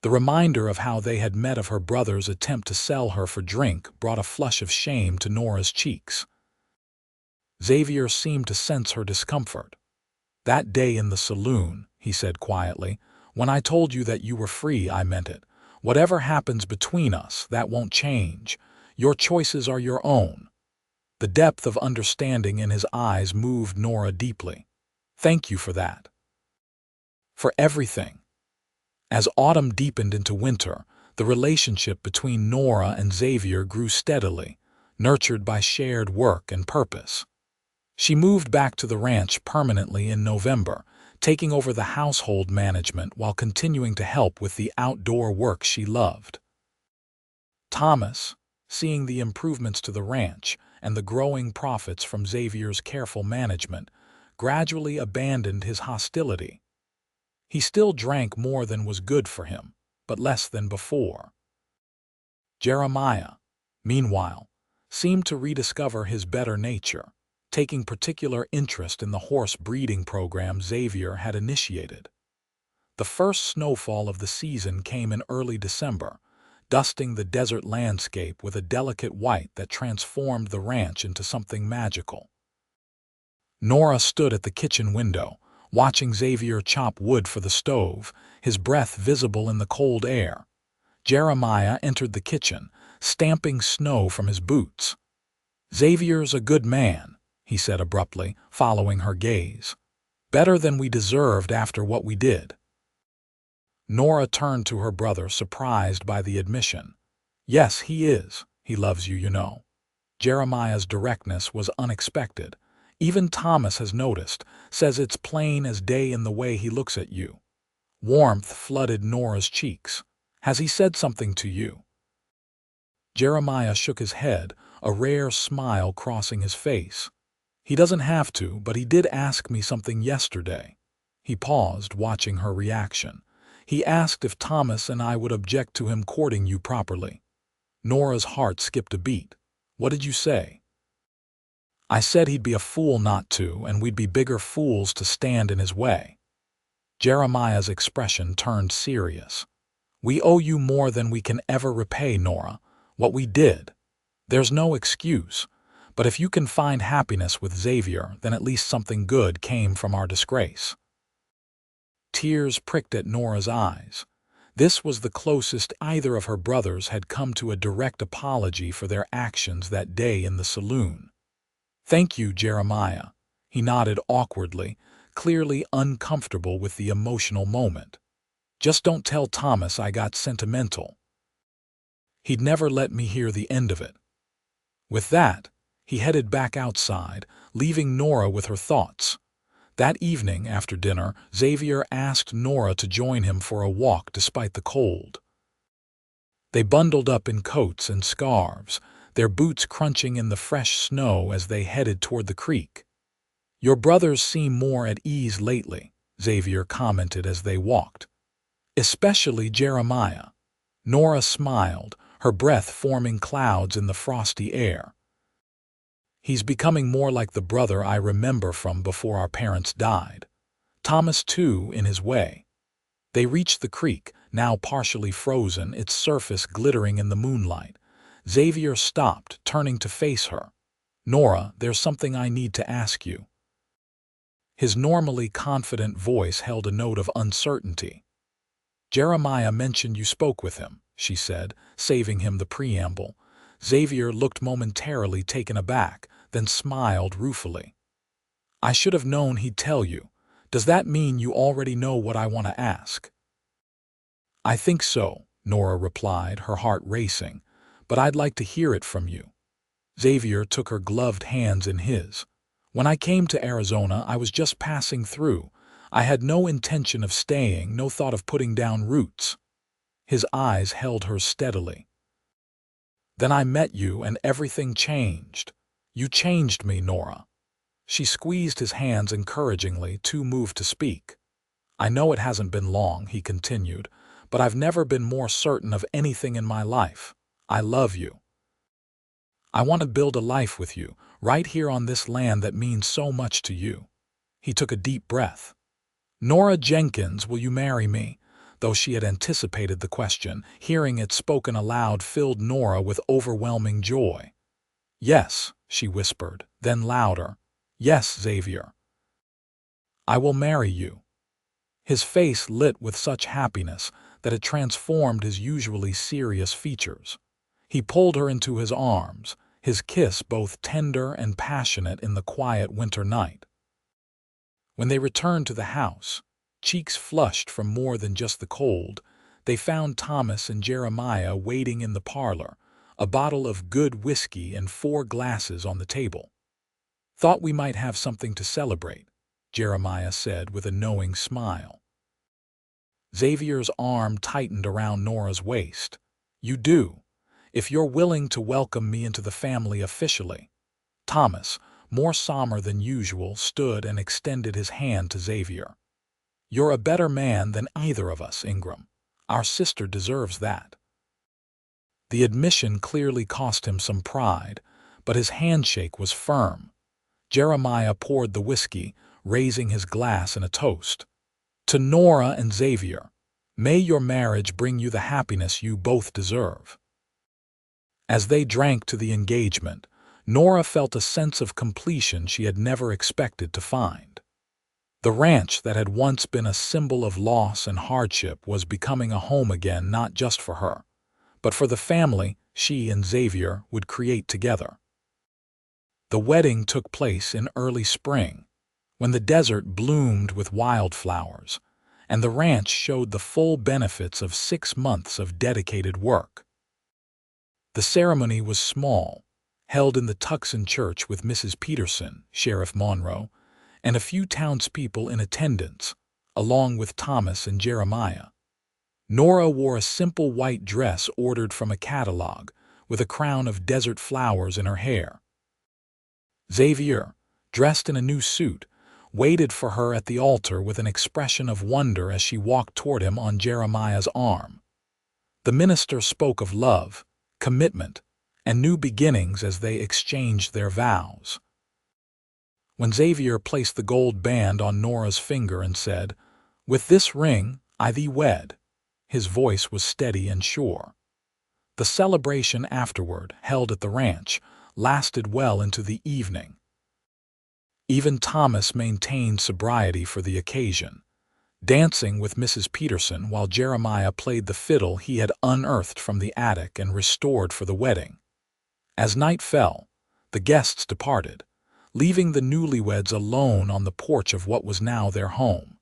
The reminder of how they had met of her brother's attempt to sell her for drink brought a flush of shame to Nora's cheeks. Xavier seemed to sense her discomfort. "That day in the saloon," he said quietly, "when I told you that you were free, I meant it. Whatever happens between us, that won't change. Your choices are your own." The depth of understanding in his eyes moved Nora deeply. "Thank you for that. For everything." As autumn deepened into winter, the relationship between Nora and Xavier grew steadily, nurtured by shared work and purpose. She moved back to the ranch permanently in November, taking over the household management while continuing to help with the outdoor work she loved. Thomas, seeing the improvements to the ranch and the growing profits from Xavier's careful management, gradually abandoned his hostility. He still drank more than was good for him, but less than before. Jeremiah, meanwhile, seemed to rediscover his better nature, taking particular interest in the horse breeding program Xavier had initiated. The first snowfall of the season came in early December, dusting the desert landscape with a delicate white that transformed the ranch into something magical. Nora stood at the kitchen window, watching Xavier chop wood for the stove, his breath visible in the cold air. Jeremiah entered the kitchen, stamping snow from his boots. "Xavier's a good man," he said abruptly, following her gaze. "Better than we deserved after what we did." Nora turned to her brother, surprised by the admission. "Yes, he is. He loves you, you know." Jeremiah's directness was unexpected. "Even Thomas has noticed, says it's plain as day in the way he looks at you." Warmth flooded Nora's cheeks. "Has he said something to you?" Jeremiah shook his head, a rare smile crossing his face. "He doesn't have to, but he did ask me something yesterday." He paused, watching her reaction. "He asked if Thomas and I would object to him courting you properly." Nora's heart skipped a beat. "What did you say?" "I said he'd be a fool not to, and we'd be bigger fools to stand in his way." Jeremiah's expression turned serious. "We owe you more than we can ever repay, Nora. What we did. There's no excuse. But if you can find happiness with Xavier, then at least something good came from our disgrace." Tears pricked at Nora's eyes. This was the closest either of her brothers had come to a direct apology for their actions that day in the saloon. "Thank you, Jeremiah." He nodded awkwardly, clearly uncomfortable with the emotional moment. "Just don't tell Thomas I got sentimental. He'd never let me hear the end of it." With that, he headed back outside, leaving Nora with her thoughts. That evening, after dinner, Xavier asked Nora to join him for a walk despite the cold. They bundled up in coats and scarves, their boots crunching in the fresh snow as they headed toward the creek. "Your brothers seem more at ease lately," Xavier commented as they walked. "Especially Jeremiah." Nora smiled, her breath forming clouds in the frosty air. "He's becoming more like the brother I remember from before our parents died. Thomas, too, in his way." They reached the creek, now partially frozen, its surface glittering in the moonlight. Xavier stopped, turning to face her. "Nora, there's something I need to ask you." His normally confident voice held a note of uncertainty. "Jeremiah mentioned you spoke with him," she said, saving him the preamble. Xavier looked momentarily taken aback, then smiled ruefully. "I should have known he'd tell you. Does that mean you already know what I want to ask?" "I think so," Nora replied, her heart racing, "but I'd like to hear it from you." Xavier took her gloved hands in his. "When I came to Arizona, I was just passing through. I had no intention of staying, no thought of putting down roots." His eyes held hers steadily. "Then I met you and everything changed. You changed me, Nora." She squeezed his hands encouragingly, too moved to speak. "I know it hasn't been long," he continued, "but I've never been more certain of anything in my life. I love you. I want to build a life with you, right here on this land that means so much to you." He took a deep breath. "Nora Jenkins, will you marry me?" Though she had anticipated the question, hearing it spoken aloud filled Nora with overwhelming joy. "Yes," she whispered, then louder. "Yes, Xavier. I will marry you." His face lit with such happiness that it transformed his usually serious features. He pulled her into his arms, his kiss both tender and passionate in the quiet winter night. When they returned to the house, cheeks flushed from more than just the cold, they found Thomas and Jeremiah waiting in the parlor, a bottle of good whiskey and 4 glasses on the table. "Thought we might have something to celebrate," Jeremiah said with a knowing smile. Xavier's arm tightened around Nora's waist. "You do, if you're willing to welcome me into the family officially." Thomas, more somber than usual, stood and extended his hand to Xavier. "You're a better man than either of us, Ingram. Our sister deserves that." The admission clearly cost him some pride, but his handshake was firm. Jeremiah poured the whiskey, raising his glass in a toast. "To Nora and Xavier, may your marriage bring you the happiness you both deserve." As they drank to the engagement, Nora felt a sense of completion she had never expected to find. The ranch that had once been a symbol of loss and hardship was becoming a home again, not just for her, but for the family she and Xavier would create together. The wedding took place in early spring, when the desert bloomed with wildflowers, and the ranch showed the full benefits of 6 months of dedicated work. The ceremony was small, held in the Tucson church with Mrs. Peterson, Sheriff Monroe, and a few townspeople in attendance, along with Thomas and Jeremiah. Nora wore a simple white dress ordered from a catalog, with a crown of desert flowers in her hair. Xavier, dressed in a new suit, waited for her at the altar with an expression of wonder as she walked toward him on Jeremiah's arm. The minister spoke of love, commitment, and new beginnings as they exchanged their vows. When Xavier placed the gold band on Nora's finger and said, "With this ring I thee wed," his voice was steady and sure. The celebration afterward, held at the ranch, lasted well into the evening. Even Thomas maintained sobriety for the occasion, dancing with Mrs. Peterson while Jeremiah played the fiddle he had unearthed from the attic and restored for the wedding. As night fell, the guests departed, leaving the newlyweds alone on the porch of what was now their home.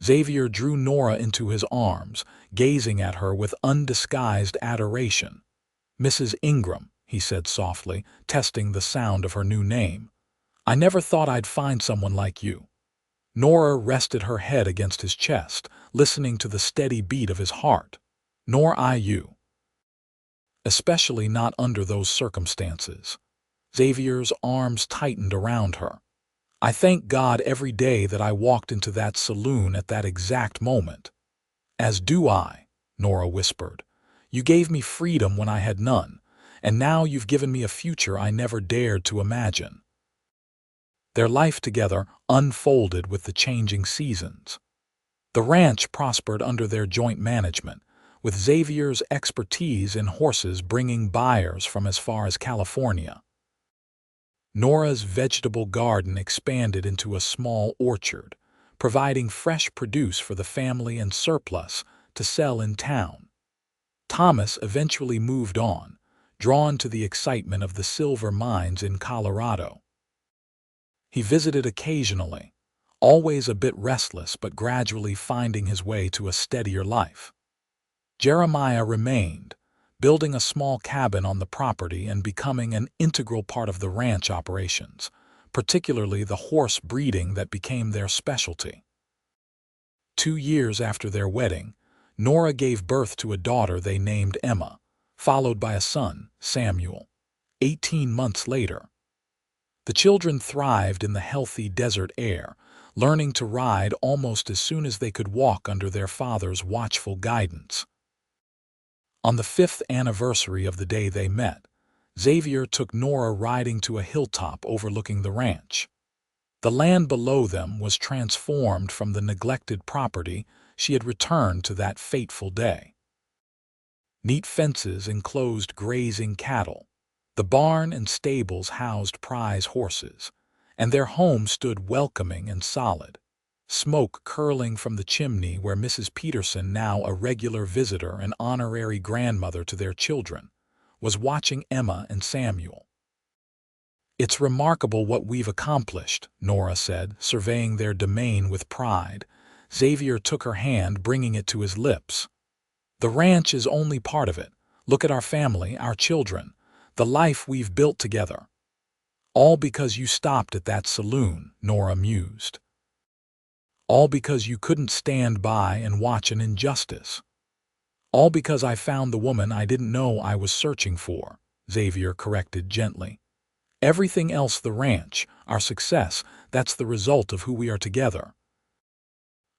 Xavier drew Nora into his arms, gazing at her with undisguised adoration. "Mrs. Ingram," he said softly, testing the sound of her new name. "I never thought I'd find someone like you." Nora rested her head against his chest, listening to the steady beat of his heart. "Nor I you. Especially not under those circumstances." Xavier's arms tightened around her. "I thank God every day that I walked into that saloon at that exact moment." "As do I," Nora whispered. "You gave me freedom when I had none, and now you've given me a future I never dared to imagine." Their life together unfolded with the changing seasons. The ranch prospered under their joint management, with Xavier's expertise in horses bringing buyers from as far as California. Nora's vegetable garden expanded into a small orchard, providing fresh produce for the family and surplus to sell in town. Thomas eventually moved on, drawn to the excitement of the silver mines in Colorado. He visited occasionally, always a bit restless but gradually finding his way to a steadier life. Jeremiah remained, building a small cabin on the property and becoming an integral part of the ranch operations, particularly the horse breeding that became their specialty. 2 years after their wedding, Nora gave birth to a daughter they named Emma, followed by a son, Samuel. 18 months later, the children thrived in the healthy desert air, learning to ride almost as soon as they could walk under their father's watchful guidance. On the 5th anniversary of the day they met, Xavier took Nora riding to a hilltop overlooking the ranch. The land below them was transformed from the neglected property she had returned to that fateful day. Neat fences enclosed grazing cattle. The barn and stables housed prize horses, and their home stood welcoming and solid. Smoke curling from the chimney where Mrs. Peterson, now a regular visitor and honorary grandmother to their children, was watching Emma and Samuel. "It's remarkable what we've accomplished," Nora said, surveying their domain with pride. Xavier took her hand, bringing it to his lips. "The ranch is only part of it. Look at our family, our children, the life we've built together." "All because you stopped at that saloon," Nora mused. "All because you couldn't stand by and watch an injustice." "All because I found the woman I didn't know I was searching for," Xavier corrected gently. "Everything else, the ranch, our success, that's the result of who we are together."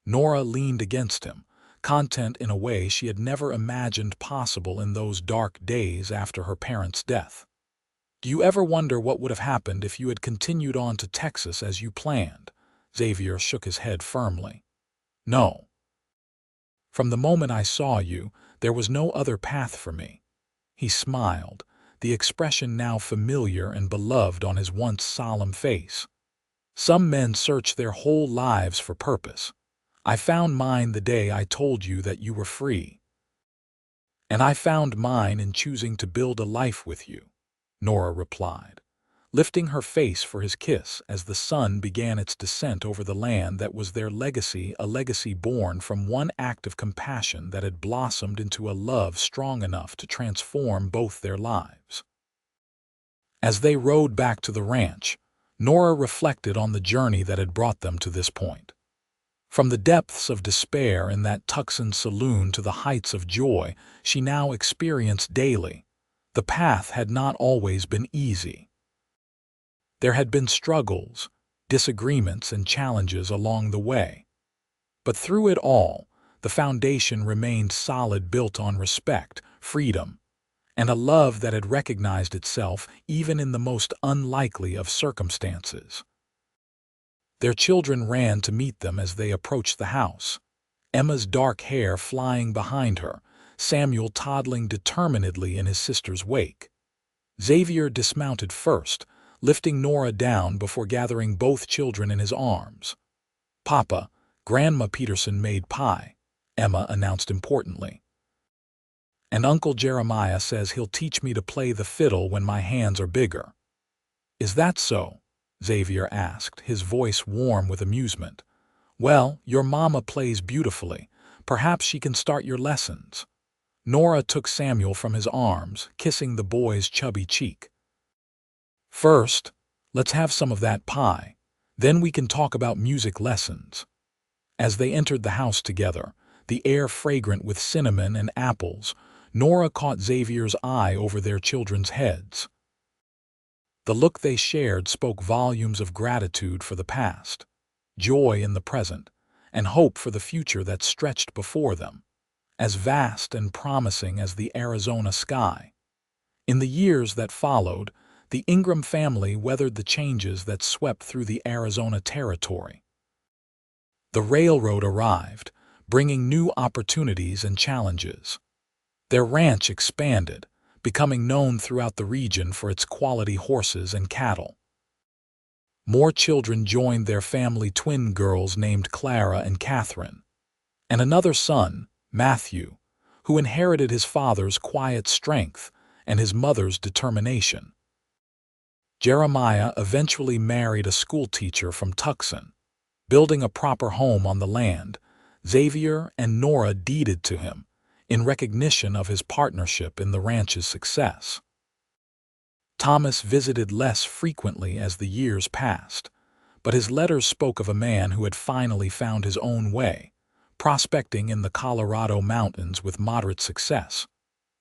Nora leaned against him, content in a way she had never imagined possible in those dark days after her parents' death. "Do you ever wonder what would have happened if you had continued on to Texas as you planned?" Xavier shook his head firmly. "No. From the moment I saw you, there was no other path for me." He smiled, the expression now familiar and beloved on his once solemn face. "Some men search their whole lives for purpose. I found mine the day I told you that you were free. And I found mine in choosing to build a life with you," Nora replied, lifting her face for his kiss as the sun began its descent over the land that was their legacy, a legacy born from one act of compassion that had blossomed into a love strong enough to transform both their lives. As they rode back to the ranch, Nora reflected on the journey that had brought them to this point. From the depths of despair in that Tucson saloon to the heights of joy she now experienced daily, the path had not always been easy. There had been struggles, disagreements, and challenges along the way. But through it all, the foundation remained solid, built on respect, freedom, and a love that had recognized itself even in the most unlikely of circumstances. Their children ran to meet them as they approached the house, Emma's dark hair flying behind her, Samuel toddling determinedly in his sister's wake. Xavier dismounted first, lifting Nora down before gathering both children in his arms. "Papa, Grandma Peterson made pie," Emma announced importantly. "And Uncle Jeremiah says he'll teach me to play the fiddle when my hands are bigger." "Is that so?" Xavier asked, his voice warm with amusement. "Well, your mama plays beautifully. Perhaps she can start your lessons." Nora took Samuel from his arms, kissing the boy's chubby cheek. "First, let's have some of that pie. Then we can talk about music lessons." As they entered the house together, the air fragrant with cinnamon and apples, Nora caught Xavier's eye over their children's heads. The look they shared spoke volumes of gratitude for the past, joy in the present, and hope for the future that stretched before them, as vast and promising as the Arizona sky. In the years that followed, the Ingram family weathered the changes that swept through the Arizona territory. The railroad arrived, bringing new opportunities and challenges. Their ranch expanded, becoming known throughout the region for its quality horses and cattle. More children joined their family, twin girls named Clara and Catherine, and another son, Matthew, who inherited his father's quiet strength and his mother's determination. Jeremiah eventually married a schoolteacher from Tucson. Building a proper home on the land, Xavier and Nora deeded to him, in recognition of his partnership in the ranch's success. Thomas visited less frequently as the years passed, but his letters spoke of a man who had finally found his own way, prospecting in the Colorado mountains with moderate success.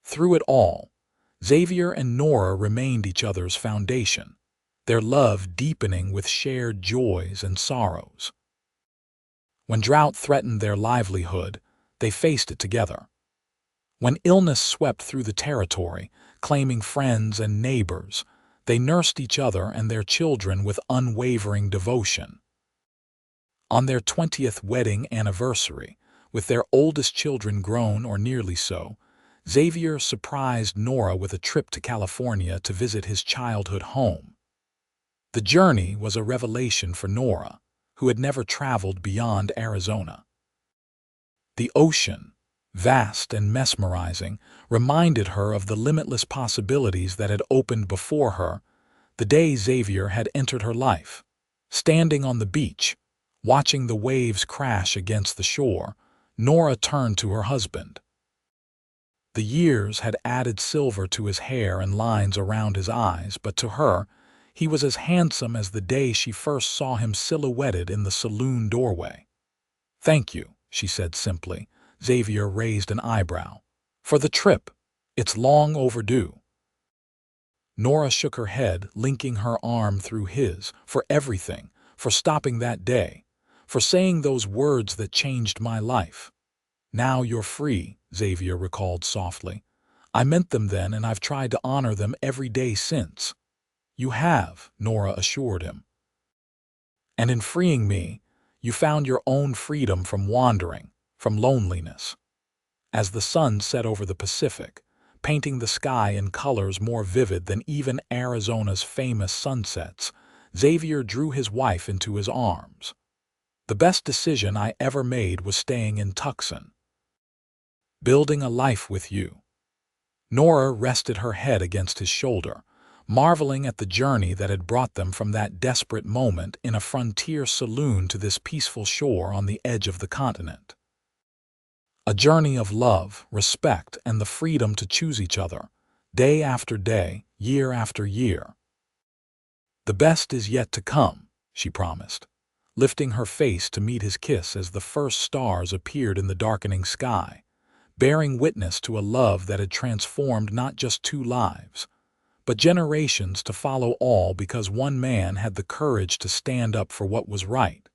Through it all, Xavier and Nora remained each other's foundation, their love deepening with shared joys and sorrows. When drought threatened their livelihood, they faced it together. When illness swept through the territory, claiming friends and neighbors, They nursed each other and their children with unwavering devotion. On their 20th wedding anniversary, with their oldest children grown or nearly so, Xavier surprised Nora with a trip to California to visit his childhood home. The journey was a revelation for Nora, who had never traveled beyond Arizona. The ocean, vast and mesmerizing, reminded her of the limitless possibilities that had opened before her the day Xavier had entered her life. Standing on the beach, watching the waves crash against the shore, Nora turned to her husband. The years had added silver to his hair and lines around his eyes, but to her, he was as handsome as the day she first saw him silhouetted in the saloon doorway. "Thank you," she said simply. Xavier raised an eyebrow. "For the trip. It's long overdue." Nora shook her head, linking her arm through his. "For everything. For stopping that day. For saying those words that changed my life." "Now you're free," Xavier recalled softly. "I meant them then, and I've tried to honor them every day since." "You have," Nora assured him. "And in freeing me, you found your own freedom from wandering, from loneliness." As the sun set over the Pacific, painting the sky in colors more vivid than even Arizona's famous sunsets, Xavier drew his wife into his arms. "The best decision I ever made was staying in Tucson. Building a life with you." Nora rested her head against his shoulder, marveling at the journey that had brought them from that desperate moment in a frontier saloon to this peaceful shore on the edge of the continent. A journey of love, respect, and the freedom to choose each other, day after day, year after year. "The best is yet to come," she promised, lifting her face to meet his kiss as the first stars appeared in the darkening sky, bearing witness to a love that had transformed not just 2 lives, but generations to follow, all because one man had the courage to stand up for what was right,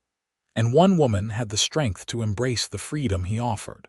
and one woman had the strength to embrace the freedom he offered.